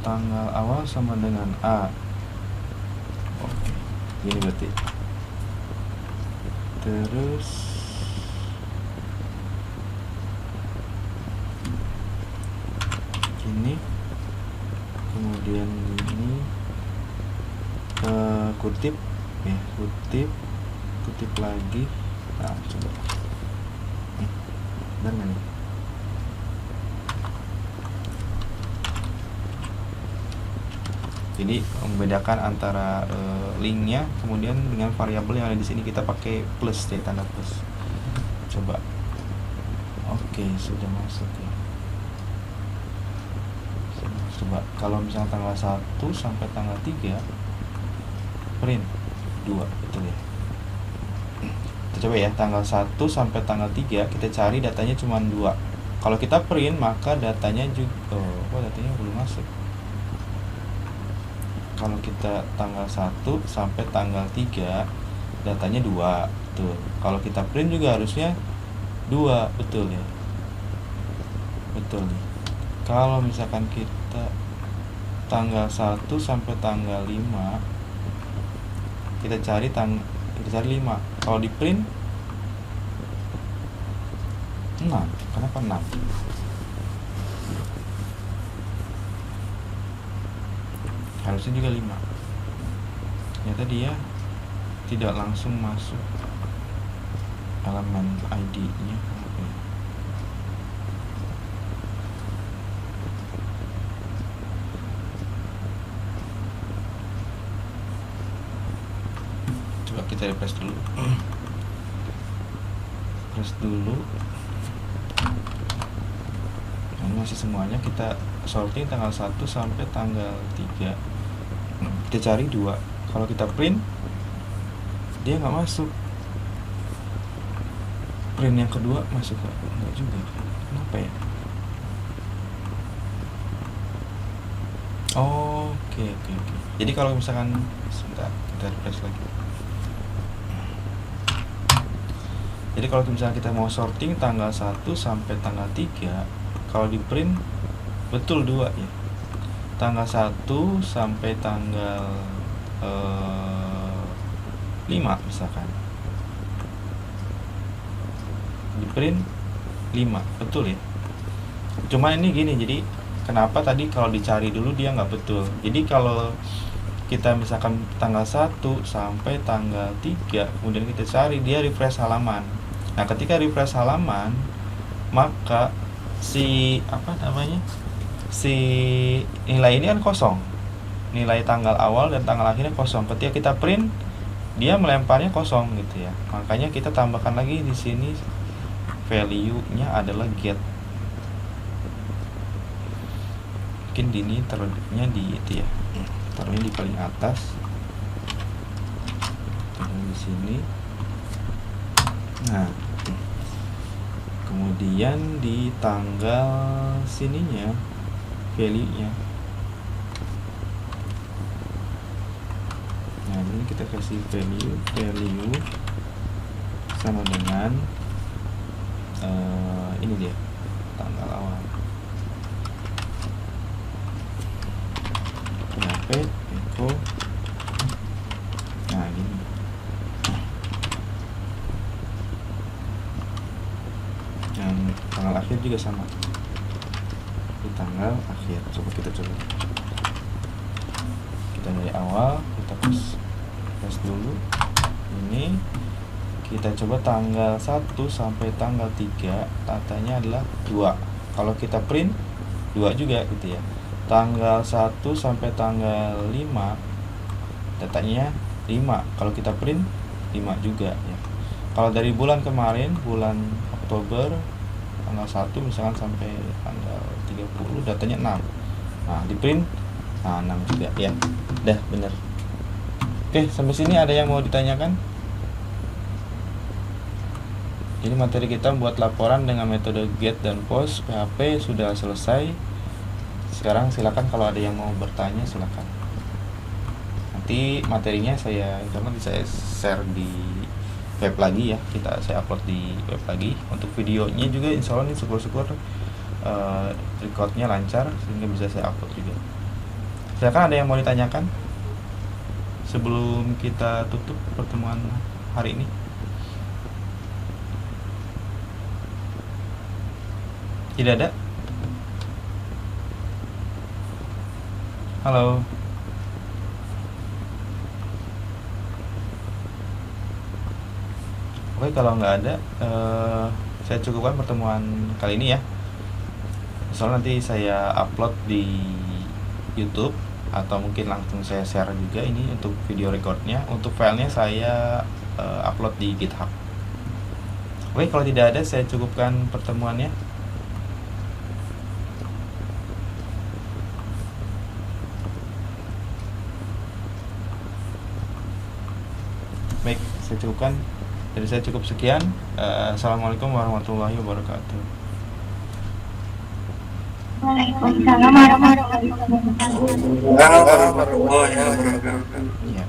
tanggal awal sama dengan A. Oke, gini berarti. Terus gini, kemudian ini kutip ya, kutip lagi. Nah, coba benar nggak nih? Jadi membedakan antara linknya kemudian dengan variabel yang ada di sini, kita pakai plus ya, tanda plus. Coba. Oke, sudah masuk ya. Coba kalau misalnya tanggal 1 sampai tanggal 3 print 2, betul ya. Kita coba ya, tanggal 1 sampai tanggal 3 kita cari datanya cuma 2. Kalau kita print maka datanya juga datanya belum masuk. Kalau kita tanggal 1 sampai tanggal 3 datanya 2, betul. Kalau kita print juga harusnya 2, betul ya. Betul nih. Kalau misalkan kita tanggal 1 sampai tanggal 5 kita cari 5. Kalau di print 6. Kenapa 6? Harusnya juga 5. Ternyata dia tidak langsung masuk elemen ID-nya. Coba kita refresh dulu. Refresh dulu. Ini masih semuanya kita sorting tanggal 1 sampai tanggal 3. Kita cari 2. Kalau kita print dia nggak masuk. Print yang kedua masuk nggak juga. Kenapa ya? Oke. Jadi kalau misalkan sebentar, kita refresh lagi. Jadi kalau misalnya kita mau sorting tanggal 1 sampai tanggal 3, kalau di print betul 2 ya. Tanggal 1 sampai tanggal 5 misalkan. Di print 5, betul ya. Cuma ini gini, jadi kenapa tadi kalau dicari dulu dia nggak betul. Jadi kalau kita misalkan tanggal 1 sampai tanggal 3 kemudian kita cari, dia refresh halaman. Nah, ketika refresh halaman maka si nilai ini kan kosong. Nilai tanggal awal dan tanggal akhirnya kosong. Ketika kita print dia melemparnya kosong gitu ya. Makanya kita tambahkan lagi di sini value-nya adalah get. Mungkin ini taruhnya di itu ya. Taruhnya di paling atas. Taruhnya di sini. Nah, kemudian di tanggal sininya value-nya. Nah, ini kita kasih value sama dengan ini dia tanggal awal. PHP echo. Nah, gini. Yang tanggal akhir juga sama. Di tanggal akhir. Kita coba. Kita dari awal kita refresh dulu. Ini kita coba tanggal 1 sampai tanggal 3 datanya adalah 2. Kalau kita print 2 juga gitu ya. Tanggal 1 sampai tanggal 5 datanya 5. Kalau kita print 5 juga ya. Kalau dari bulan kemarin, bulan Oktober tanggal 1 misalkan sampai tanggal 30 datanya 6. Nah, di print 6 juga ya. Dah bener. Oke, sampai sini ada yang mau ditanyakan? Ini materi kita buat laporan dengan metode get dan post PHP sudah selesai. Sekarang silakan kalau ada yang mau bertanya silakan. Nanti materinya saya share di web lagi ya. Saya upload di web lagi. Untuk videonya juga insya Allah ini syukur-syukur recordnya lancar sehingga bisa saya upload juga. Silakan ada yang mau ditanyakan sebelum kita tutup pertemuan hari ini. Tidak ada? Halo. Oke, kalau nggak ada, saya cukupkan pertemuan kali ini ya. Soalnya nanti saya upload di YouTube atau mungkin langsung saya share juga ini untuk video recordnya. Untuk filenya saya upload di GitHub. Oke, kalau tidak ada saya cukupkan pertemuannya. Baik, saya cukupkan. Jadi saya cukup sekian. Assalamualaikum warahmatullahi wabarakatuh. Waalaikumsalam warahmatullahi wabarakatuh. Iya.